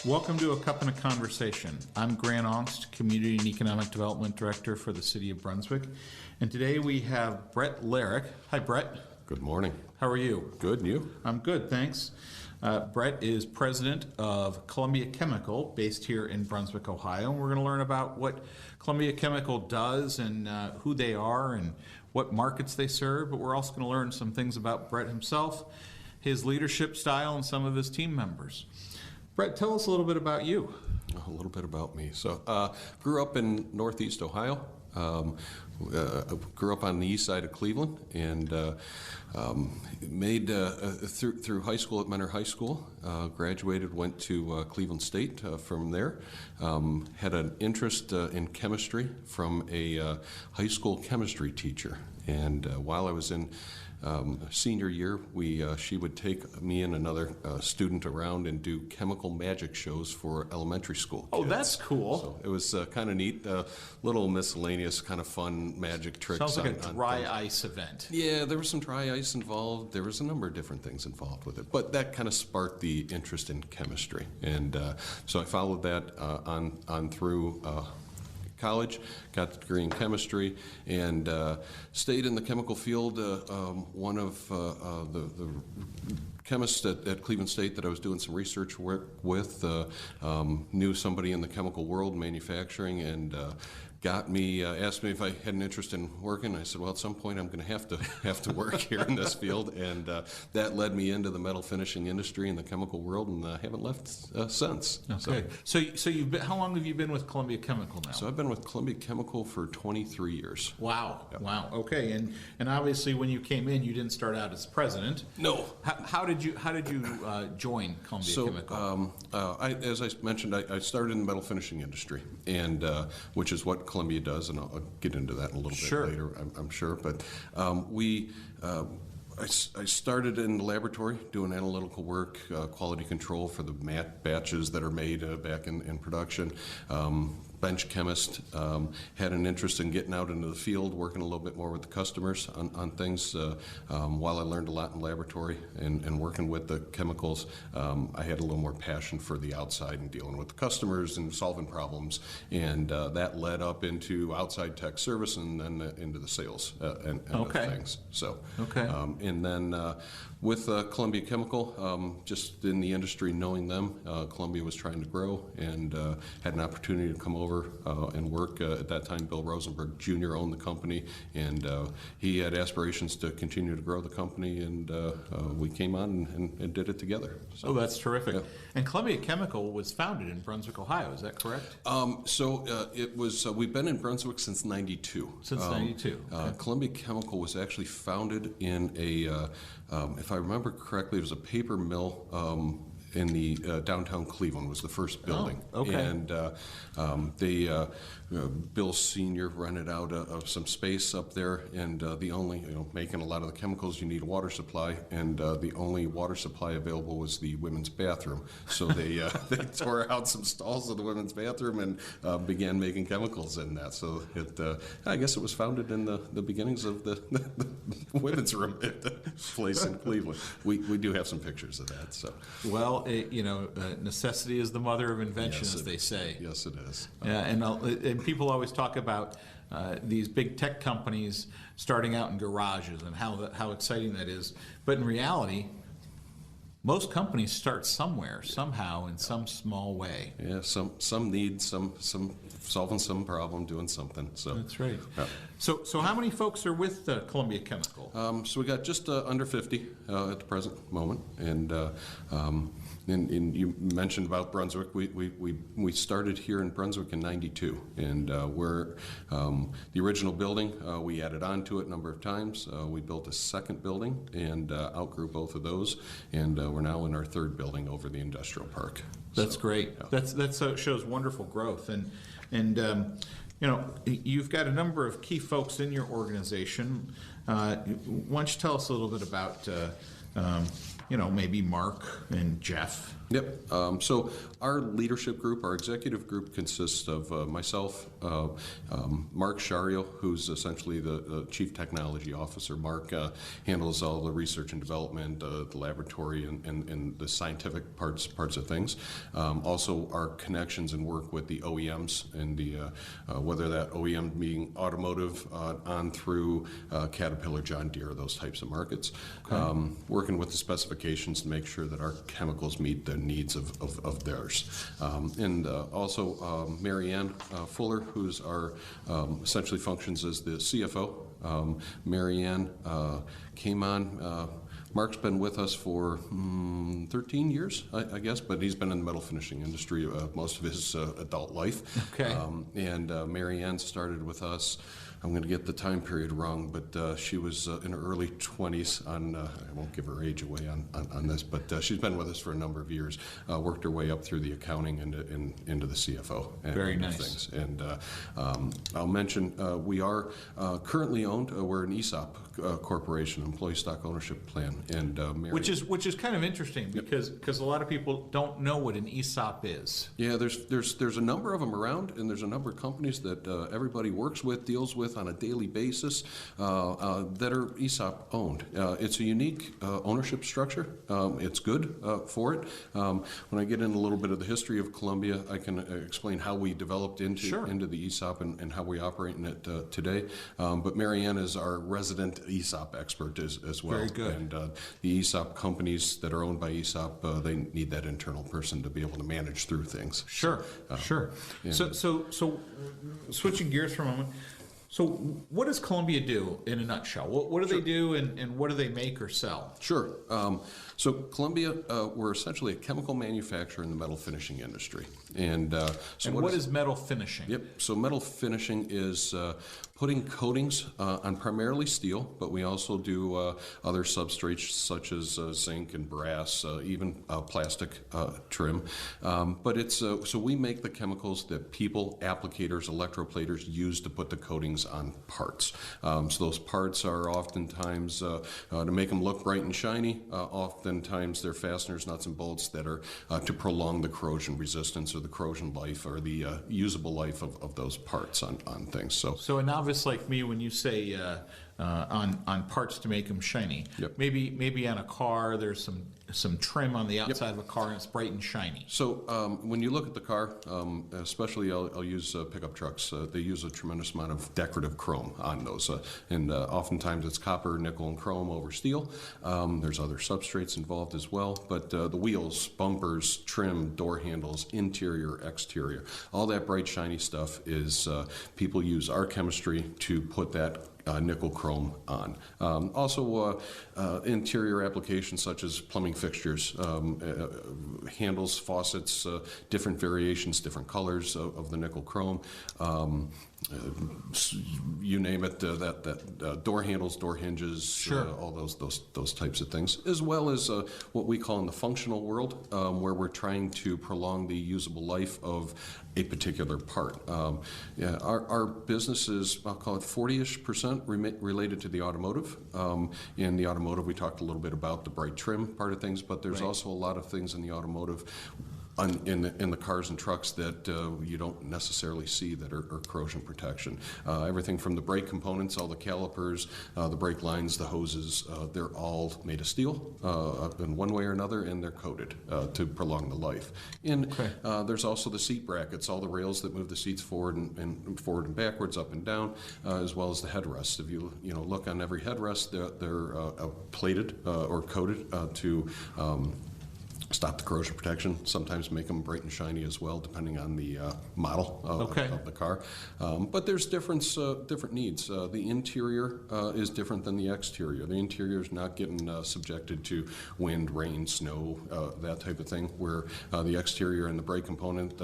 Welcome to A Cup and a Conversation. I'm Grant Ongst, Community and Economic Development Director for the City of Brunswick. And today we have Brett Larick. Hi, Brett. Good morning. How are you? Good, and you? I'm good, thanks. Brett is president of Columbia Chemical, based here in Brunswick, Ohio. And we're going to learn about what Columbia Chemical does and who they are and what markets they serve. But we're also going to learn some things about Brett himself, his leadership style, and some of his team members. Brett, tell us a little bit about you. A little bit about me. So, grew up in Northeast Ohio. Grew up on the east side of Cleveland, and made through high school at Mentor High School. Graduated, went to Cleveland State from there. Had an interest in chemistry from a high school chemistry teacher, and while I was in senior year, she would take me and another student around and do chemical magic shows for elementary school kids. Oh, that's cool. So it was kind of neat, little miscellaneous kind of fun magic tricks. Sounds like a dry ice event. Yeah, there was some dry ice involved. There was a number of different things involved with it. But that kind of sparked the interest in chemistry. And so I followed that on through college, got the degree in chemistry, and stayed in the chemical field. One of the chemists at Cleveland State that I was doing some research work with knew somebody in the chemical world, manufacturing, and asked me if I had an interest in working. I said, well, at some point I'm going to have to work here in this field, and that led me into the metal finishing industry in the chemical world, and I haven't left since. Okay. So you've been, how long have you been with Columbia Chemical now? So I've been with Columbia Chemical for 23 years. Wow. Yep. Wow. Okay. And obviously when you came in, you didn't start out as president. No. How did you join Columbia Chemical? As I mentioned, I started in the metal finishing industry, and which is what Columbia does, and I'll get into that in a little bit later, I'm sure. But I started in the laboratory doing analytical work, quality control for the batches that are made back in production. Bench chemist, had an interest in getting out into the field, working a little bit more with the customers on things. While I learned a lot in laboratory and working with the chemicals, I had a little more passion for the outside and dealing with the customers and solving problems, and that led up into outside tech service and then into the sales and other things. So, and then with Columbia Chemical, just in the industry, knowing them, Columbia was trying to grow, and had an opportunity to come over and work. At that time, Bill Rosenberg Jr. owned the company, and he had aspirations to continue to grow the company, and we came on and did it together. So, oh, that's terrific. Yeah. And Columbia Chemical was founded in Brunswick, Ohio. Is that correct? It was. We've been in Brunswick since '92. Since '92. Okay. Columbia Chemical was actually founded in a, if I remember correctly, it was a paper mill. In the downtown Cleveland was the first building. Oh, okay. And Bill Sr. rented out some space up there, and the only, making a lot of the chemicals, you need a water supply, and the only water supply available was the women's bathroom. So they tore out some stalls of the women's bathroom and began making chemicals in that. So I guess it was founded in the beginnings of the women's room at the place in Cleveland. We do have some pictures of that. So well. Necessity is the mother of invention, as they say. Yes, it is. And people always talk about these big tech companies starting out in garages and how exciting that is. But in reality, most companies start somewhere, somehow, in some small way. Yeah, some need some solving some problem, doing something. So that's right. Yeah. So how many folks are with Columbia Chemical? So we got just under 50 at the present moment, and you mentioned about Brunswick. We started here in Brunswick in '92, and we're the original building. We added on to it a number of times. We built a second building and outgrew both of those, and we're now in our third building over the industrial park. That's great. Yeah. That shows wonderful growth, and you've got a number of key folks in your organization. Why don't you tell us a little bit about maybe Mark and Jeff. Yep. So our leadership group, our executive group, consists of myself, Mark Shario, who's essentially the Chief Technology Officer. Mark handles all the research and development, the laboratory, and the scientific parts of things. Also, our connections and work with the OEMs, and whether that OEM being automotive on through Caterpillar, John Deere, those types of markets. Okay. Working with the specifications to make sure that our chemicals meet the needs of theirs. And also Marianne Fuller, who's our essentially functions as the CFO. Marianne came on. Mark's been with us for 13 years, I guess, but he's been in the metal finishing industry most of his adult life. Okay. And Marianne started with us. I'm going to get the time period wrong, but she was in her early 20s on, I won't give her age away on this, but she's been with us for a number of years, worked her way up through the accounting and into the CFO. Very nice. Things. And I'll mention we are currently owned, we're an ESOP corporation, employee stock ownership plan. And which is kind of interesting because a lot of people don't know what an ESOP is. Yeah, there's a number of them around, and there's a number of companies that everybody works with, deals with on a daily basis that are ESOP owned. It's a unique ownership structure. It's good for it. When I get into a little bit of the history of Columbia, I can explain how we developed into the ESOP and how we operate in it today. But Marianne is our resident ESOP expert as well. Very good. And the ESOP companies that are owned by ESOP, they need that internal person to be able to manage through things. Sure, sure. So switching gears for a moment. So what does Columbia do in a nutshell? What do they do and what do they make or sell? Sure. So Columbia, we're essentially a chemical manufacturer in the metal finishing industry. And what is metal finishing? Yep. So metal finishing is putting coatings on primarily steel, but we also do other substrates such as zinc and brass, even plastic trim. But it's so we make the chemicals that people, applicators, electroplaters use to put the coatings on parts. So those parts are oftentimes to make them look bright and shiny. Oftentimes they're fasteners, nuts, and bolts that are to prolong the corrosion resistance or the corrosion life or the usable life of those parts on things. So a novice like me, when you say on parts to make them shiny, yep. maybe on a car there's some trim on the outside of a car and it's bright and shiny. So when you look at the car, especially I'll use pickup trucks, they use a tremendous amount of decorative chrome on those. And oftentimes it's copper, nickel, and chrome over steel. There's other substrates involved as well. But the wheels, bumpers, trim, door handles, interior, exterior, all that bright, shiny stuff is people use our chemistry to put that nickel chrome on. Also, interior applications such as plumbing fixtures, handles, faucets, different variations, different colors of the nickel chrome. You name it, that door handles, door hinges, sure. All those types of things, as well as what we call in the functional world, where we're trying to prolong the usable life of a particular part. Our business is, I'll call it 40-ish% related to the automotive. In the automotive, we talked a little bit about the bright trim part of things, but there's right. also a lot of things in the automotive in the cars and trucks that you don't necessarily see that are corrosion protection. Everything from the brake components, all the calipers, the brake lines, the hoses, they're all made of steel in one way or another, and they're coated to prolong the life. And there's also the seat brackets, all the rails that move the seats forward and backwards, up and down, as well as the headrests. If you look on every headrest, they're plated or coated to stop the corrosion protection, sometimes make them bright and shiny as well, depending on the model of the car. But there's different needs. The interior is different than the exterior. The interior is not getting subjected to wind, rain, snow, that type of thing, where the exterior and the brake component,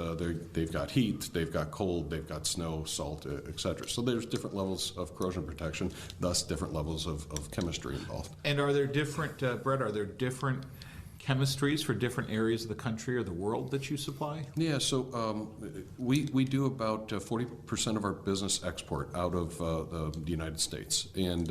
they've got heat, they've got cold, they've got snow, salt, etc. So there's different levels of corrosion protection, thus different levels of chemistry involved. And are there different, Brett, chemistries for different areas of the country or the world that you supply? Yeah, so we do about 40% of our business export out of the United States. And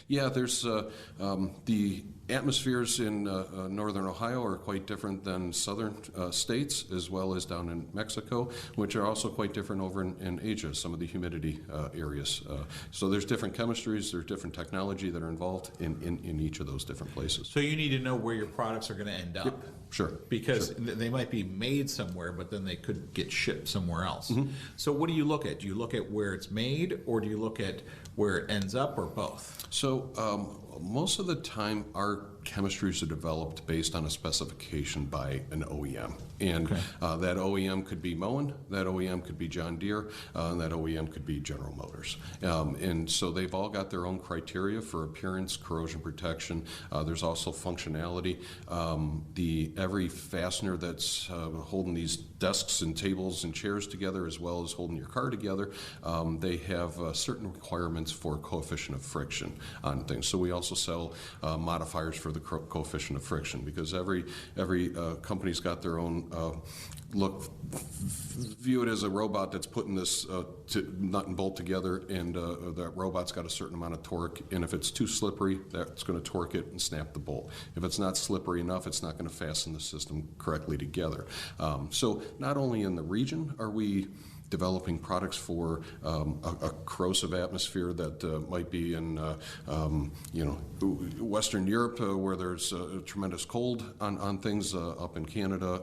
there's the Atmospheres in northern Ohio are quite different than southern states, as well as down in Mexico, which are also quite different over in Asia, some of the humidity areas. So there's different chemistries, there's different technology that are involved in each of those different places. So you need to know where your products are going to end up. Yep. Sure. Because they might be made somewhere, but then they could get shipped somewhere else. Mm-hmm. So what do you look at? Do you look at where it's made, or do you look at where it ends up, or both? So most of the time, our chemistries are developed based on a specification by an OEM. And that OEM could be Moen, that OEM could be John Deere, and that OEM could be General Motors. And so they've all got their own criteria for appearance, corrosion protection. There's also functionality. Every fastener that's holding these desks and tables and chairs together, as well as holding your car together, they have certain requirements for coefficient of friction on things. So we also sell modifiers for the coefficient of friction, because every company's got their own look. View it as a robot that's putting this nut and bolt together, and that robot's got a certain amount of torque, and if it's too slippery, that's going to torque it and snap the bolt. If it's not slippery enough, it's not going to fasten the system correctly together. So not only in the region are we developing products for a corrosive atmosphere that might be in Western Europe, where there's tremendous cold on things, up in Canada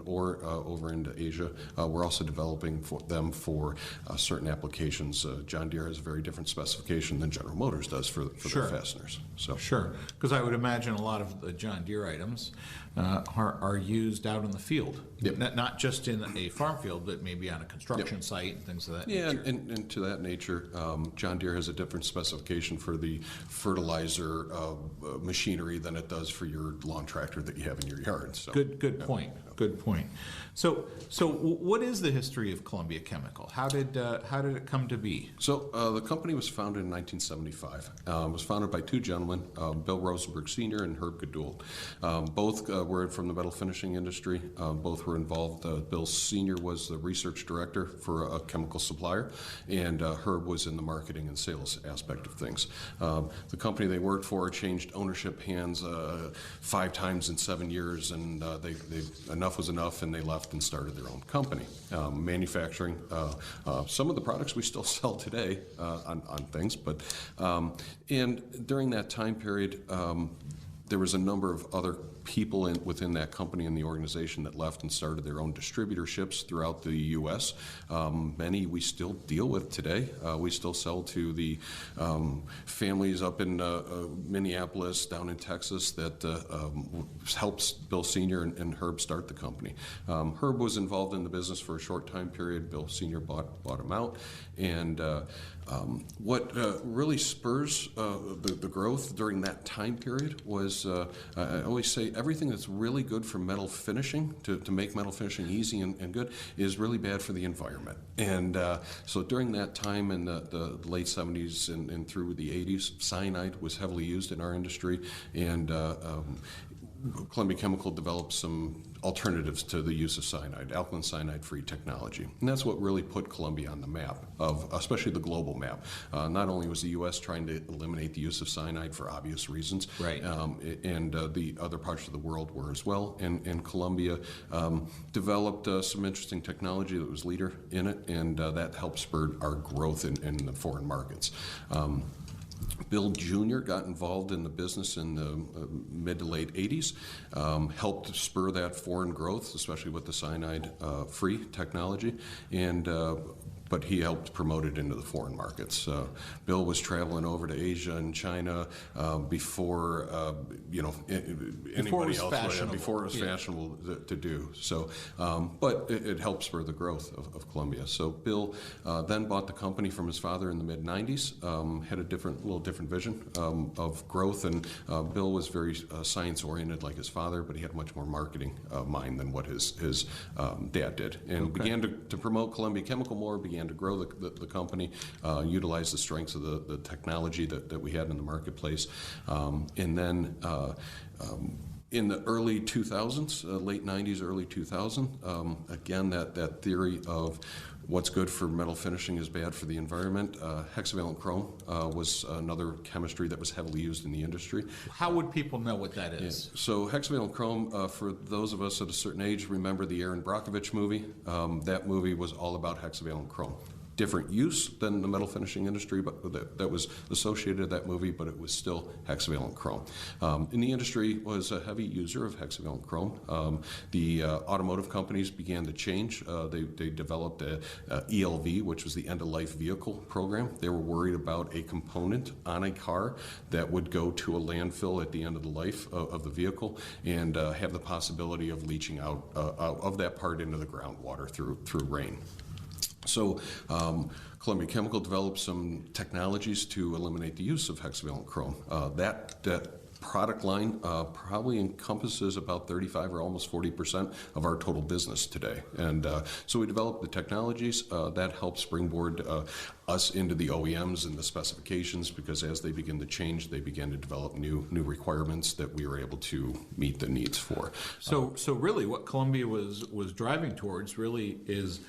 or over into Asia. We're also developing them for certain applications. John Deere has a very different specification than General Motors does for their fasteners. So Sure, because I would imagine a lot of the John Deere items are used out in the field. Yep. Not just in a farm field, but maybe on a construction site and things of that nature. And to that nature, John Deere has a different specification for the fertilizer machinery than it does for your lawn tractor that you have in your yard. So. Good point. Good point. So what is the history of Columbia Chemical? How did it come to be? So the company was founded in 1975. It was founded by two gentlemen, Bill Rosenberg Sr. and Herb Goodule. Both were from the metal finishing industry. Both were involved. Bill Sr. was the research director for a chemical supplier, and Herb was in the marketing and sales aspect of things. The company they worked for changed ownership hands 5 times in 7 years, and enough was enough, and they left and started their own company, manufacturing some of the products we still sell today on things. But and during that time period, there was a number of other people within that company and the organization that left and started their own distributorships throughout the U.S. Many we still deal with today. We still sell to the families up in Minneapolis, down in Texas, that helps Bill Sr. and Herb start the company. Herb was involved in the business for a short time period. Bill Sr. bought him out. And what really spurs the growth during that time period was, I always say, everything that's really good for metal finishing, to make metal finishing easy and good, is really bad for the environment. And so during that time in the late 70s and through the 80s, cyanide was heavily used in our industry, and Columbia Chemical developed some alternatives to the use of cyanide, alkaline cyanide-free technology. And that's what really put Columbia on the map, especially the global map. Not only was the U.S. trying to eliminate the use of cyanide for obvious reasons, right, and the other parts of the world were as well. And Columbia developed some interesting technology that was leader in it, and that helped spur our growth in the foreign markets. Bill Jr. got involved in the business in the mid to late 80s, helped spur that foreign growth, especially with the cyanide-free technology, and but he helped promote it into the foreign markets. Bill was traveling over to Asia and China before anybody else, before it was fashionable to do. So, but it helped spur the growth of Columbia. So Bill then bought the company from his father in the mid '90s. Had a little different vision of growth, and Bill was very science oriented like his father, but he had a much more marketing mind than what his dad did, and began to promote Columbia Chemical more. Began to grow the company, utilize the strengths of the technology that we had in the marketplace. And then in the early 2000s, late 90s, early 2000, again, that theory of what's good for metal finishing is bad for the environment. Hexavalent chrome was another chemistry that was heavily used in the industry. How would people know what that is? Yeah. So hexavalent chrome, for those of us at a certain age, remember the Aaron Brockovich movie? That movie was all about hexavalent chrome. Different use than the metal finishing industry, but that was associated with that movie, but it was still hexavalent chrome. In the industry was a heavy user of hexavalent chrome. The automotive companies began to change. They developed a ELV, which was the end-of-life vehicle program. They were worried about a component on a car that would go to a landfill at the end of the life of the vehicle and have the possibility of leaching out of that part into the groundwater through rain. So Columbia Chemical developed some technologies to eliminate the use of hexavalent chrome. That product line probably encompasses about 35 or almost 40% of our total business today. And so we developed the technologies that help springboard us into the OEMs and the specifications, because as they begin to change, they begin to develop new requirements that we were able to meet the needs for. So really what Columbia was driving towards really is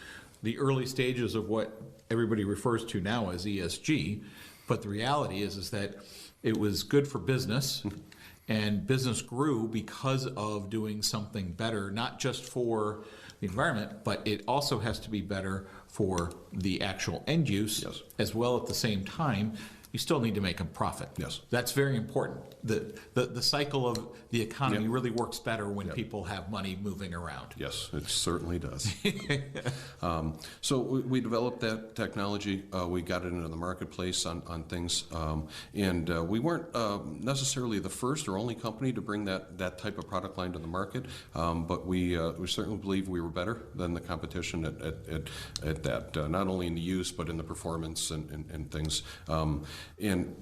the early stages of what everybody refers to now as ESG, but the reality is that it was good for business, and business grew because of doing something better, not just for the environment, but it also has to be better for the actual end use. Yes. As well. At the same time, you still need to make a profit. Yes. That's very important. The cycle of the economy Yep. really works better when Yep. people have money moving around. Yes, it certainly does. So we developed that technology. We got it into the marketplace on things. And we weren't necessarily the first or only company to bring that type of product line to the market. But we certainly believe we were better than the competition at that, not only in the use, but in the performance and things. And,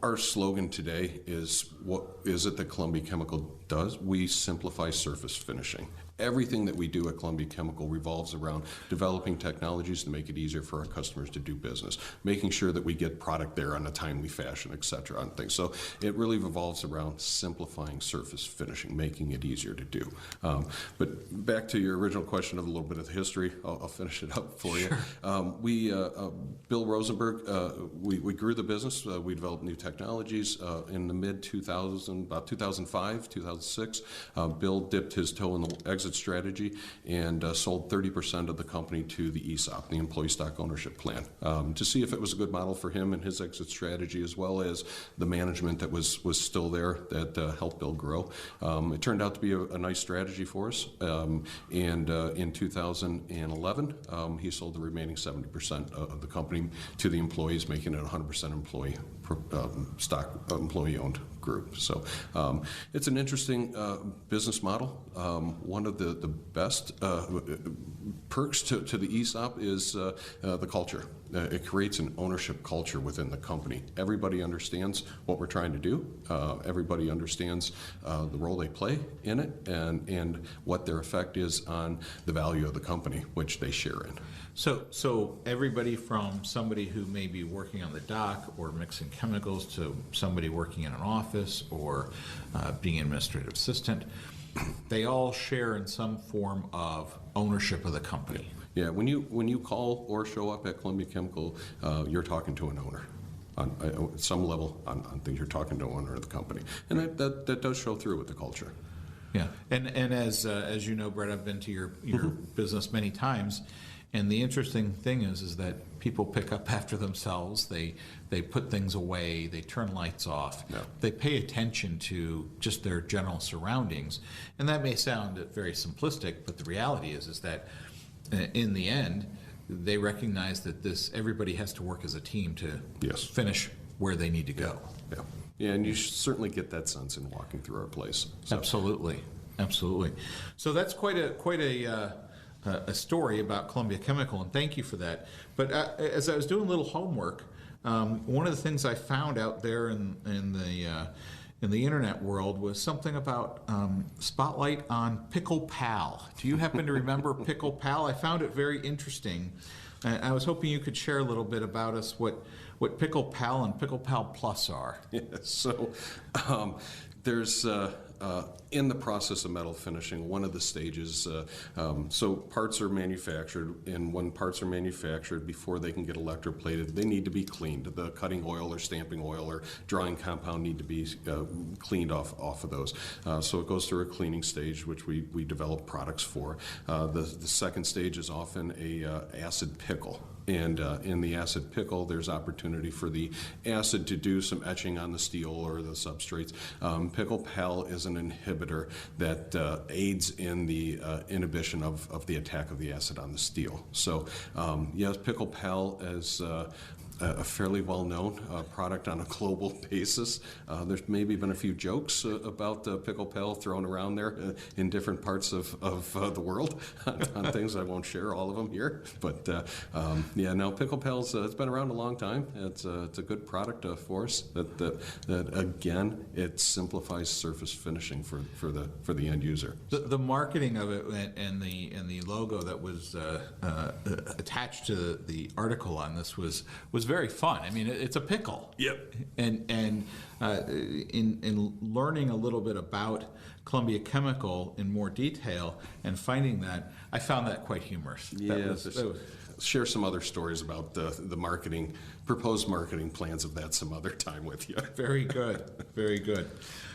our slogan today is, what is it that Columbia Chemical does? We simplify surface finishing. Everything that we do at Columbia Chemical revolves around developing technologies to make it easier for our customers to do business, making sure that we get product there in a timely fashion, et cetera, and things. So it really revolves around simplifying surface finishing, making it easier to do. But back to your original question of a little bit of the history, I'll finish it up for you. Bill Rosenberg, we grew the business. We developed new technologies in the mid-2000, about 2005, 2006. Bill dipped his toe in the exit strategy and sold 30% of the company to the ESOP, the Employee Stock Ownership Plan, to see if it was a good model for him and his exit strategy, as well as the management that was still there that helped Bill grow. It turned out to be a nice strategy for us. And in 2011, he sold the remaining 70% of the company to the employees, making it 100% employee-owned group. So it's an interesting business model. One of the best perks to the ESOP is the culture. It creates an ownership culture within the company. Everybody understands what we're trying to do. Everybody understands the role they play in it and what their effect is on the value of the company, which they share in. So everybody from somebody who may be working on the dock or mixing chemicals to somebody working in an office or being an administrative assistant, they all share in some form of ownership of the company. Yeah, when you call or show up at Columbia Chemical, you're talking to an owner. On some level, on things, you're talking to an owner of the company. And that does show through with the culture. Yeah, and as you know, Brett, I've been to your business many times, and the interesting thing is that people pick up after themselves. They put things away. They turn lights off. Yeah. They pay attention to just their general surroundings, and that may sound very simplistic, but the reality is that in the end, they recognize that everybody has to work as a team to Yes. finish where they need to go. Yeah. Yeah, and you certainly get that sense in walking through our place. So. Absolutely. So that's quite a story about Columbia Chemical, and thank you for that. But as I was doing a little homework, one of the things I found out there in the internet world was something about spotlight on Pickle Pal. Do you happen to remember Pickle Pal? I found it very interesting. I was hoping you could share a little bit about us what Pickle Pal and Pickle Pal Plus are. Yeah, so there's in the process of metal finishing, one of the stages, so parts are manufactured, and when parts are manufactured, before they can get electroplated, they need to be cleaned. The cutting oil or stamping oil or drying compound need to be cleaned off of those. So it goes through a cleaning stage, which we develop products for. The second stage is often a acid pickle. And in the acid pickle, there's opportunity for the acid to do some etching on the steel or the substrates. Pickle Pal is an inhibitor that aids in the inhibition of the attack of the acid on the steel. So yes, Pickle Pal is a fairly well-known product on a global basis. There's maybe been a few jokes about Pickle Pal thrown around there in different parts of the world on things. I won't share all of them here. But yeah, no, Pickle Pal's it's been around a long time. It's a good product for us. That again, it simplifies surface finishing for the end user. The marketing of it and the logo that was attached to the article on this was very fun. I mean, it's a pickle. Yep. And in learning a little bit about Columbia Chemical in more detail and finding that, I found that quite humorous. Yeah. Share some other stories about the marketing, proposed marketing plans of that some other time with you. Very good. Very good.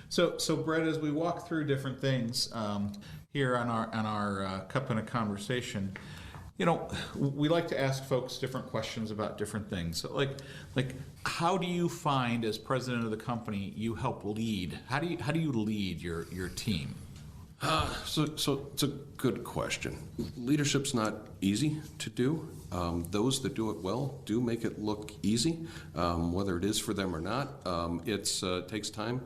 So Brett, as we walk through different things here on our Cup and a Conversation, you know, we like to ask folks different questions about different things. So like how do you find, as president of the company, you help lead? How do you lead your team? So it's a good question. Leadership's not easy to do. Those that do it well do make it look easy, whether it is for them or not. It takes time.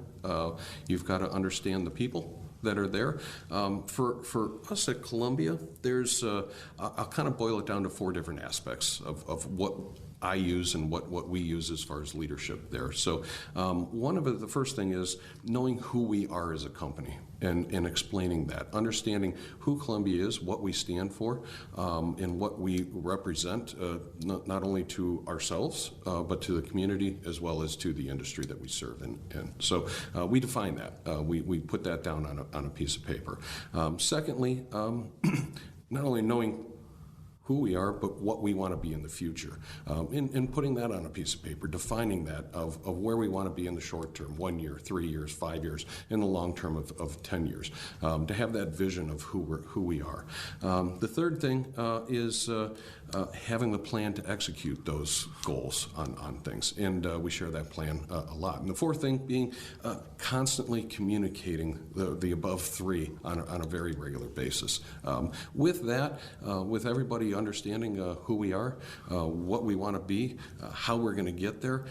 You've got to understand the people that are there. For us at Columbia, there's I'll kind of boil it down to 4 different aspects of what I use and what we use as far as leadership there. So the first thing is knowing who we are as a company and explaining that, understanding who Columbia is, what we stand for, and what we represent, not only to ourselves, but to the community as well as to the industry that we serve in. And so we define that. We put that down on a piece of paper. Secondly, not only knowing who we are, but what we want to be in the future. In putting that on a piece of paper, defining that of where we want to be in the short term, 1 year, 3 years, 5 years, in the long term of 10 years, to have that vision of who we are. The third thing is having the plan to execute those goals on things, and we share that plan a lot. And the fourth thing being constantly communicating the above 3 on a very regular basis. With that, with everybody understanding who we are, what we want to be, how we're going to get there,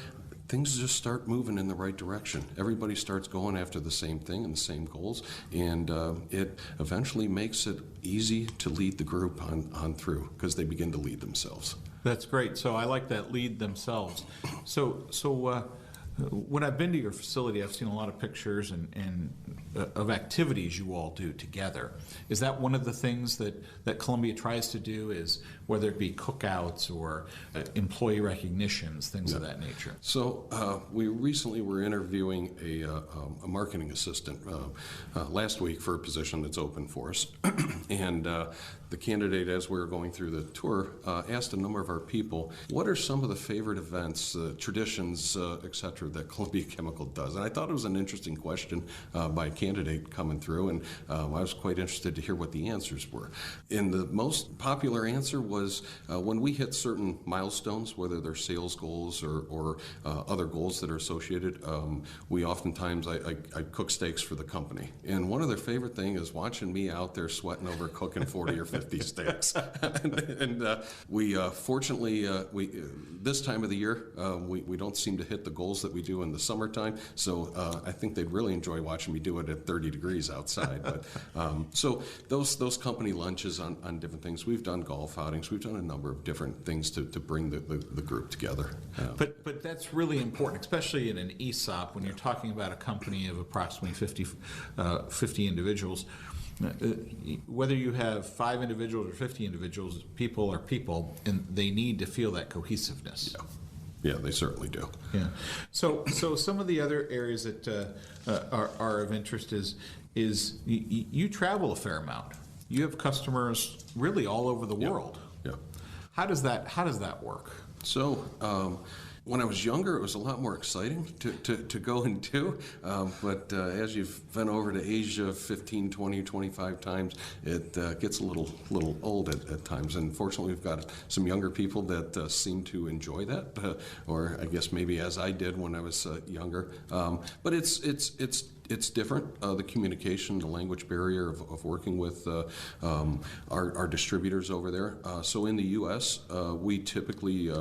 things just start moving in the right direction. Everybody starts going after the same thing and the same goals, and it eventually makes it easy to lead the group on through because they begin to lead themselves. That's great. So I like that, lead themselves. So when I've been to your facility, I've seen a lot of pictures and of activities you all do together. Is that one of the things that Columbia tries to do, is whether it be cookouts or employee recognitions, things of that nature? So we recently were interviewing a marketing assistant last week for a position that's open for us. And the candidate, as we were going through the tour, asked a number of our people, what are some of the favorite events, traditions, et cetera, that Columbia Chemical does? And I thought it was an interesting question by a candidate coming through, and I was quite interested to hear what the answers were. And the most popular answer was when we hit certain milestones, whether they're sales goals or other goals that are associated, we oftentimes, I cook steaks for the company. And one of their favorite things is watching me out there sweating over cooking 40 or 50 steaks. and we fortunately, this time of the year, we don't seem to hit the goals that we do in the summertime, so I think they'd really enjoy watching me do it at 30 degrees outside. But so those company lunches on different things. We've done golf outings. We've done a number of different things to bring the group together. But that's really important, especially in an ESOP, when you're talking about a company of approximately 50 individuals. Whether you have 5 individuals or 50 individuals, people are people, and they need to feel that cohesiveness. Yeah, they certainly do. Yeah. So some of the other areas that are of interest is is you travel a fair amount. You have customers really all over the world. Yeah. How does that work? So when I was younger, it was a lot more exciting to go and do. But as you've been over to Asia 15, 20, 25 times, it gets a little old at times. And fortunately, we've got some younger people that seem to enjoy that, or I guess maybe as I did when I was younger. But it's different. The communication, the language barrier of working with our distributors over there. So in the U.S., we typically,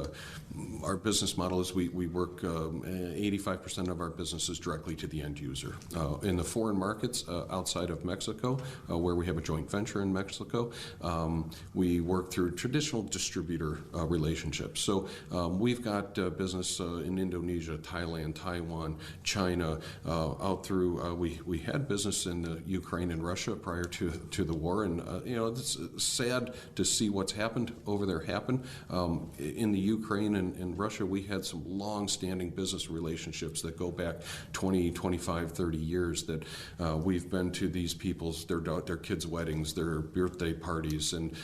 our business model is we work 85% of our business is directly to the end user. In the foreign markets outside of Mexico, where we have a joint venture in Mexico, we work through traditional distributor relationships. So we've got business in Indonesia, Thailand, Taiwan, China, out through we had business in Ukraine and Russia prior to the war, and it's sad to see what's happened over there happen. In the Ukraine and Russia, we had some long-standing business relationships that go back 20, 25, 30 years that we've been to these people's, their kids' weddings, their birthday parties, and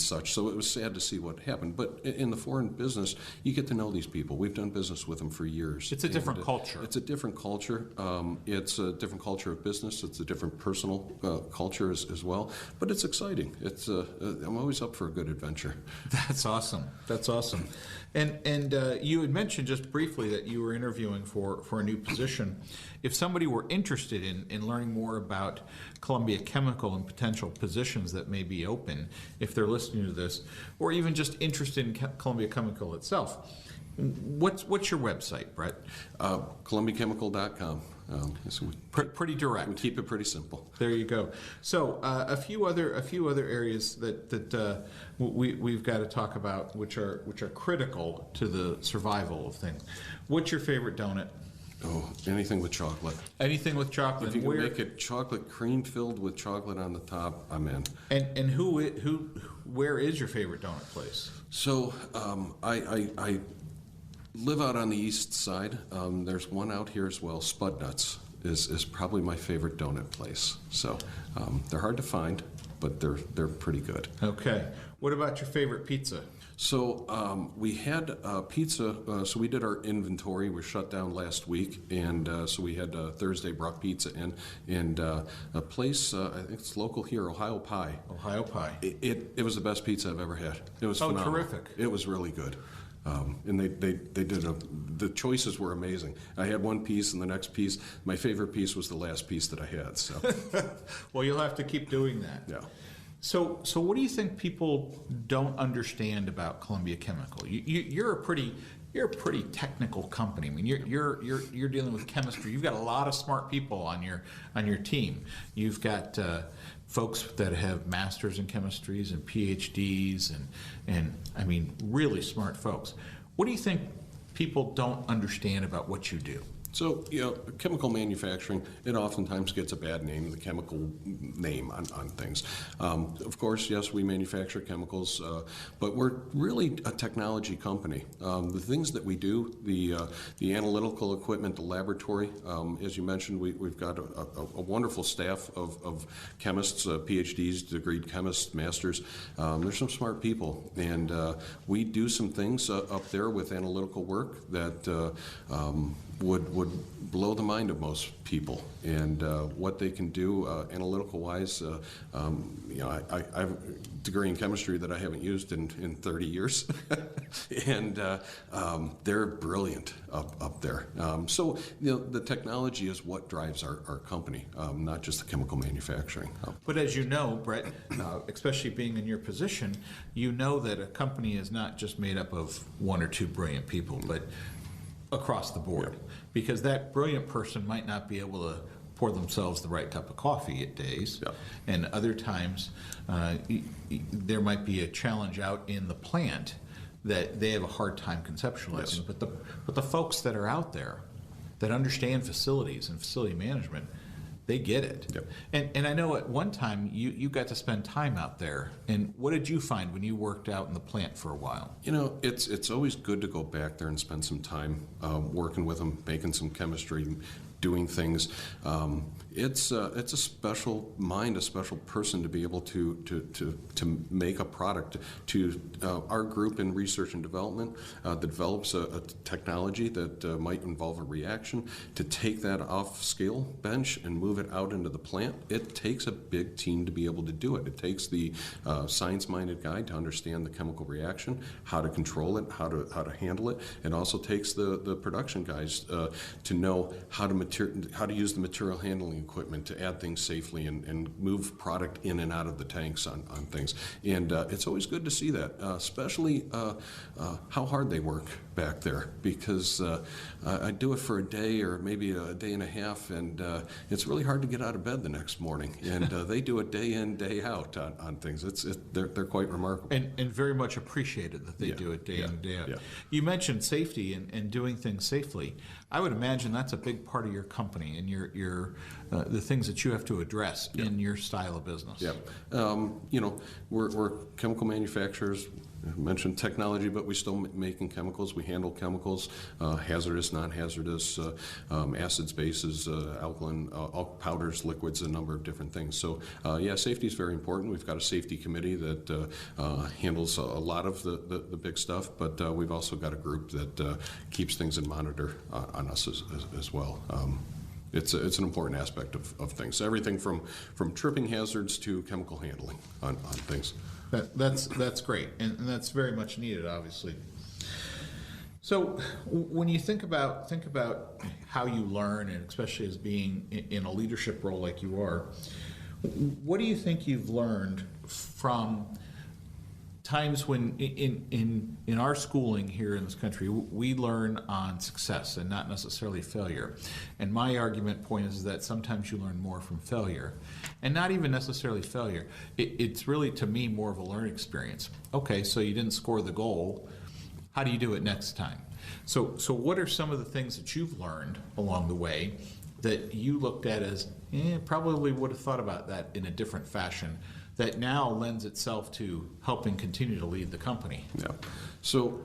such. So it was sad to see what happened. But in the foreign business, you get to know these people. We've done business with them for years. It's a different culture. It's a different culture. It's a different culture of business. It's a different personal culture as well. But it's exciting. I'm always up for a good adventure. That's awesome. That's awesome. And you had mentioned just briefly that you were interviewing for a new position. If somebody were interested in learning more about Columbia Chemical and potential positions that may be open, if they're listening to this, or even just interested in Columbia Chemical itself, what's your website, Brett? ColumbiaChemical.com. So pretty direct. We keep it pretty simple. There you go. So a few other areas that we've got to talk about, which are critical to the survival of things. What's your favorite donut? Oh, anything with chocolate. Anything with chocolate. If you can make it chocolate cream filled with chocolate on the top, I'm in. And where is your favorite donut place? So I live out on the east side. There's one out here as well. Spud Nuts is probably my favorite donut place. So they're hard to find, but they're pretty good. Okay. What about your favorite pizza? So we had pizza. So we did our inventory. We shut down last week, and so we had Thursday brought pizza in, and a place I think it's local here, Ohio Pie. Ohio Pie. It was the best pizza I've ever had. It was phenomenal. Terrific! It was really good. And they did the choices were amazing. I had one piece, and the next piece, my favorite piece was the last piece that I had. So, well, you'll have to keep doing that. Yeah. So what do you think people don't understand about Columbia Chemical? You're a pretty technical company. I mean, you're dealing with chemistry. You've got a lot of smart people on your team. You've got folks that have masters in chemistries and PhDs and I mean, really smart folks. What do you think people don't understand about what you do? So, chemical manufacturing, it oftentimes gets a bad name, the chemical name on things. Of course, yes, we manufacture chemicals, but we're really a technology company. The things that we do, the analytical equipment, the laboratory, as you mentioned, we've got a wonderful staff of chemists, PhDs, degreed chemists, masters. There's some smart people, and we do some things up there with analytical work that would blow the mind of most people, and what they can do analytical wise. I have a degree in chemistry that I haven't used in 30 years, and they're brilliant up there. So the technology is what drives our company, not just the chemical manufacturing. But as you know, Brett, especially being in your position, you know that a company is not just made up of one or two brilliant people, but across the board, because that brilliant person might not be able to pour themselves the right cup of coffee at days, and other times there might be a challenge out in the plant that they have a hard time conceptualizing. But the folks that are out there that understand facilities and facility management, they get it. And I know at one time you got to spend time out there. And what did you find when you worked out in the plant for a while? It's always good to go back there and spend some time working with them, making some chemistry, doing things. it's a special mind, a special person to be able to make a product. To our group in research and development that develops a technology that might involve a reaction, to take that off scale bench and move it out into the plant, it takes a big team to be able to do it. It takes the science-minded guy to understand the chemical reaction, how to control it, how to handle it. It also takes the production guys to know how to use the material handling equipment to add things safely and move product in and out of the tanks on things. And it's always good to see that, especially how hard they work back there, because I do it for a day or maybe a day and a half, and it's really hard to get out of bed the next morning. And they do it day in, day out on things. They're quite remarkable. And very much appreciated that they do it day in and day out. Yeah. You mentioned safety and doing things safely. I would imagine that's a big part of your company and your the things that you have to address in your style of business. Yeah. We're chemical manufacturers. I mentioned technology, but we still making chemicals. We handle chemicals, hazardous, non-hazardous, acids, bases, alkaline, all powders, liquids, a number of different things. So, safety is very important. We've got a safety committee that handles a lot of the big stuff, but we've also got a group that keeps things in monitor on us as well. It's an important aspect of things. Everything from tripping hazards to chemical handling on things. That's great, and that's very much needed, obviously. So, when you think about how you learn, and especially as being in a leadership role like you are, what do you think you've learned from times when in our schooling here in this country, we learn on success and not necessarily failure? And my argument point is that sometimes you learn more from failure, and not even necessarily failure. It's really, to me, more of a learning experience. Okay, so you didn't score the goal. How do you do it next time? So what are some of the things that you've learned along the way that you looked at as, probably would have thought about that in a different fashion, that now lends itself to helping continue to lead the company? Yeah. So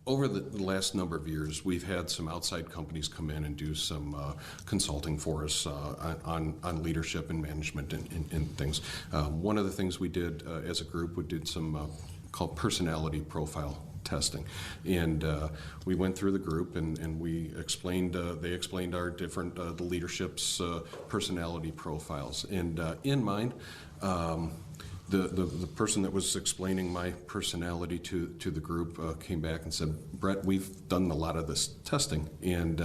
over the last number of years, we've had some outside companies come in and do some consulting for us on leadership and management and things. One of the things we did as a group, we did some called personality profile testing, and we went through the group and we explained. They explained our different the leadership's personality profiles, and in mine. The person that was explaining my personality to the group came back and said, "Brett, we've done a lot of this testing, and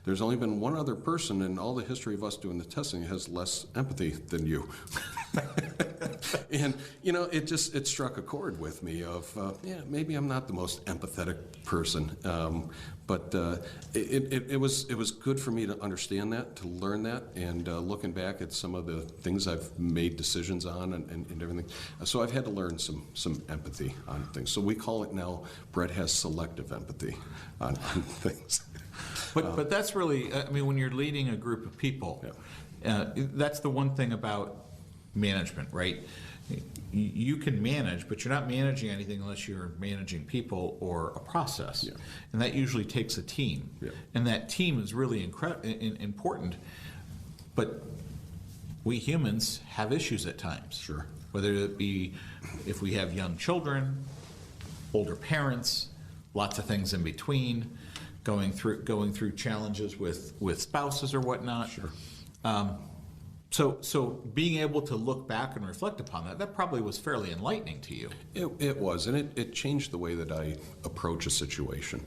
there's only been one other person in all the history of us doing the testing that has less empathy than you." And it struck a chord with me of maybe I'm not the most empathetic person, but it was good for me to understand that, to learn that, and looking back at some of the things I've made decisions on and everything. So I've had to learn some empathy on things. So we call it now, Brett has selective empathy on things. But that's really, when you're leading a group of people, that's the one thing about management, right? You can manage, but you're not managing anything unless you're managing people or a process. Yeah. And that usually takes a team. Yeah. And that team is really important. But we humans have issues at times. Sure. Whether it be if we have young children, older parents, lots of things in between, going through challenges with spouses or whatnot. Sure. So being able to look back and reflect upon that probably was fairly enlightening to you. It was, and it changed the way that I approach a situation.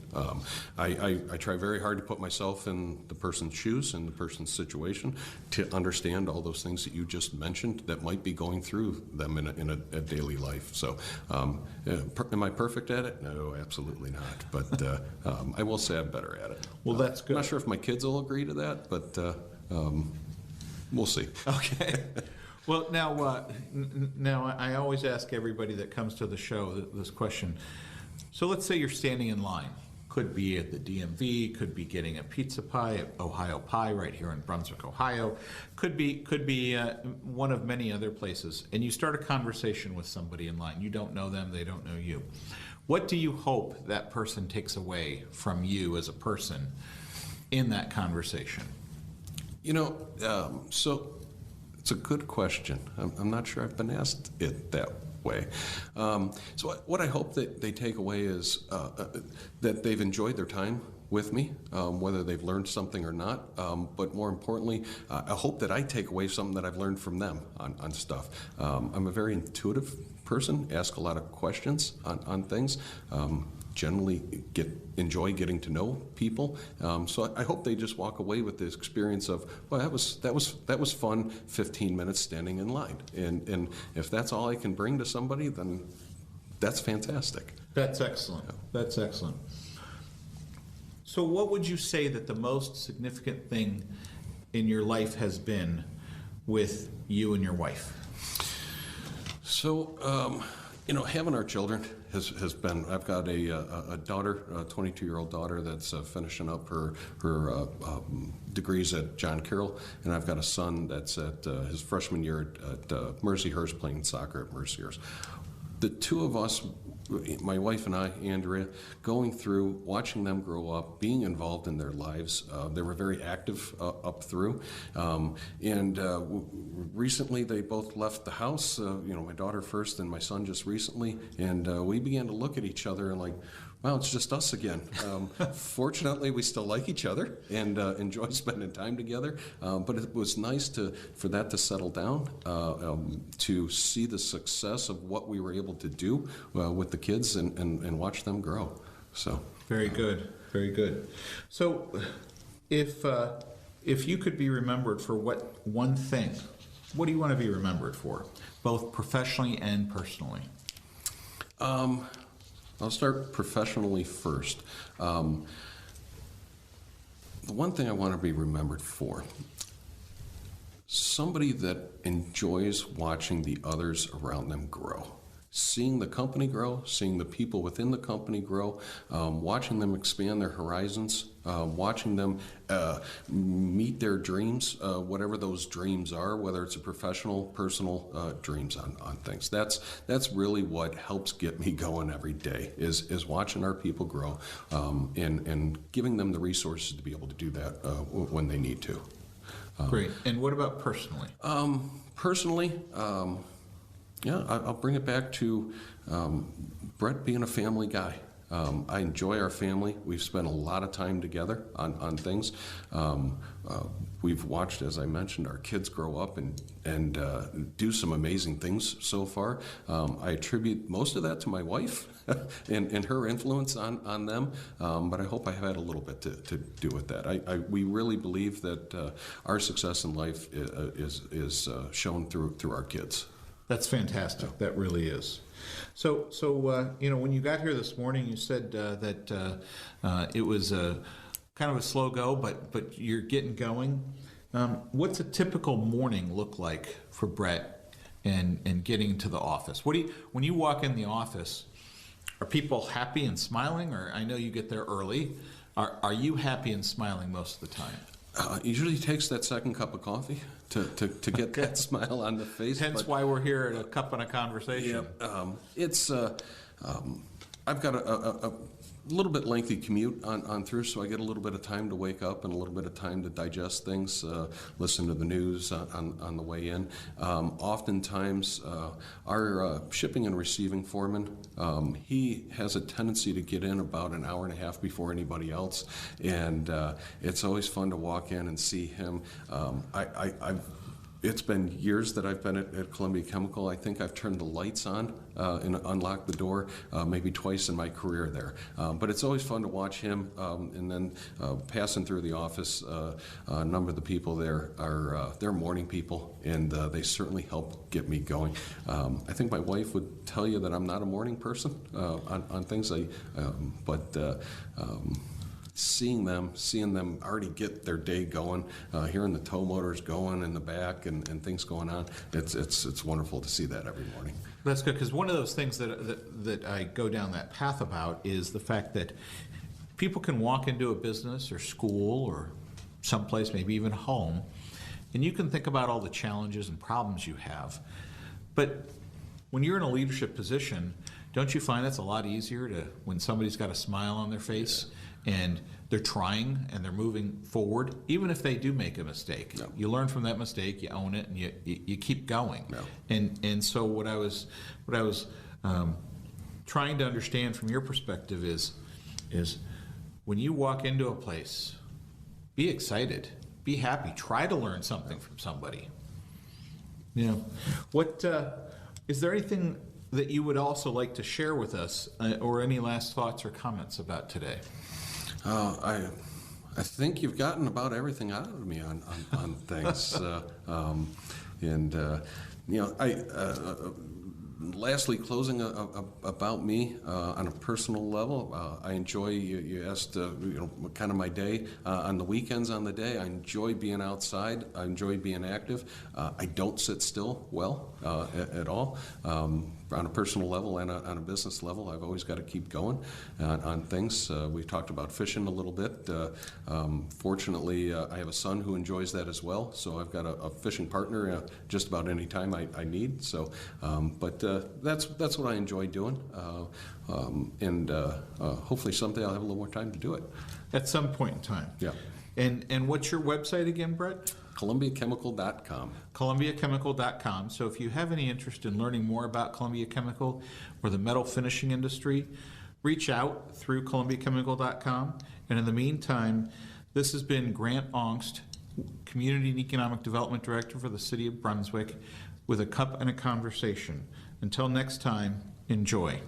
I try very hard to put myself in the person's shoes and the person's situation to understand all those things that you just mentioned that might be going through them in a daily life. So am I perfect at it? No, absolutely not. But I will say I'm better at it. Well, that's good. I'm not sure if my kids will agree to that, but we'll see. Okay. Well, now I always ask everybody that comes to the show this question. So let's say you're standing in line. Could be at the DMV, could be getting a pizza pie at Ohio Pie right here in Brunswick, Ohio. Could be one of many other places. And you start a conversation with somebody in line. You don't know them, they don't know you. What do you hope that person takes away from you as a person in that conversation? So it's a good question. I'm not sure I've been asked it that way. So what I hope that they take away is that they've enjoyed their time with me, whether they've learned something or not. But more importantly, I hope that I take away something that I've learned from them on stuff. I'm a very intuitive person, ask a lot of questions on things. Generally enjoy getting to know people. So I hope they just walk away with this experience of, well, that was fun, 15 minutes standing in line. And if that's all I can bring to somebody, then that's fantastic. That's excellent. Yeah. That's excellent. So what would you say that the most significant thing in your life has been with you and your wife? So, having our children has been. I've got a daughter, a 22-year-old daughter that's finishing up her degrees at John Carroll, and I've got a son that's at his freshman year at Mercyhurst playing soccer at Mercyhurst. The two of us, my wife and I, Andrea, going through, watching them grow up, being involved in their lives. They were very active up through. Recently they both left the house, my daughter first and my son just recently, and we began to look at each other and like, wow, it's just us again. Fortunately, we still like each other and enjoy spending time together. But it was nice for that to settle down, to see the success of what we were able to do with the kids and watch them grow. So Very good, very good. So, if you could be remembered for one thing, what do you want to be remembered for, both professionally and personally? I'll start professionally first. The one thing I want to be remembered for, somebody that enjoys watching the others around them grow. Seeing the company grow, seeing the people within the company grow, watching them expand their horizons, watching them meet their dreams, whatever those dreams are, whether it's a professional, personal dreams on things. That's really what helps get me going every day, is watching our people grow and giving them the resources to be able to do that when they need to. Great. And what about personally? Personally, I'll bring it back to Brett being a family guy. I enjoy our family. We've spent a lot of time together on things. We've watched, as I mentioned, our kids grow up and do some amazing things so far. I attribute most of that to my wife and her influence on them, but I hope I have had a little bit to do with that. We really believe that our success in life is shown through our kids. That's fantastic. That really is. So when you got here this morning, you said that it was kind of a slow go, but you're getting going. What's a typical morning look like for Brett and getting to the office? When you walk in the office, are people happy and smiling? Or I know you get there early. Are you happy and smiling most of the time? It usually takes that second cup of coffee to get that smile on the face. Hence why we're here at a cup and a conversation. I've got a little bit lengthy commute on through, so I get a little bit of time to wake up and a little bit of time to digest things, listen to the news on the way in. Oftentimes, our shipping and receiving foreman, he has a tendency to get in about an hour and a half before anybody else, and it's always fun to walk in and see him. It's been years that I've been at Columbia Chemical. I think I've turned the lights on and unlocked the door maybe twice in my career there. But it's always fun to watch him. And then passing through the office, a number of the people there are they're morning people, and they certainly help get me going. I think my wife would tell you that I'm not a morning person on things. Seeing them already get their day going, hearing the tow motors going in the back and things going on, it's wonderful to see that every morning. That's good, because one of those things that I go down that path about is the fact that people can walk into a business or school or someplace, maybe even home, and you can think about all the challenges and problems you have. But when you're in a leadership position, don't you find it's a lot easier when somebody's got a smile on their face and they're trying and they're moving forward, even if they do make a mistake. No. You learn from that mistake, you own it, and you keep going. No. And so what I was trying to understand from your perspective is when you walk into a place, be excited, be happy, try to learn something from somebody. What is there anything that you would also like to share with us, or any last thoughts or comments about today? I think you've gotten about everything out of me on things, lastly, closing about me on a personal level, I enjoy. You asked, kind of my day on the weekends. On the day, I enjoy being outside. I enjoy being active. I don't sit still well at all. On a personal level and on a business level, I've always got to keep going on things. We talked about fishing a little bit. Fortunately, I have a son who enjoys that as well, so I've got a fishing partner just about any time I need. So, that's what I enjoy doing, and hopefully someday I'll have a little more time to do it. At some point in time. Yeah. And what's your website again, Brett? ColumbiaChemical.com. ColumbiaChemical.com. So if you have any interest in learning more about Columbia Chemical or the metal finishing industry, reach out through ColumbiaChemical.com. And in the meantime, this has been Grant Ongst, Community and Economic Development Director for the City of Brunswick, with a cup and a conversation. Until next time, enjoy.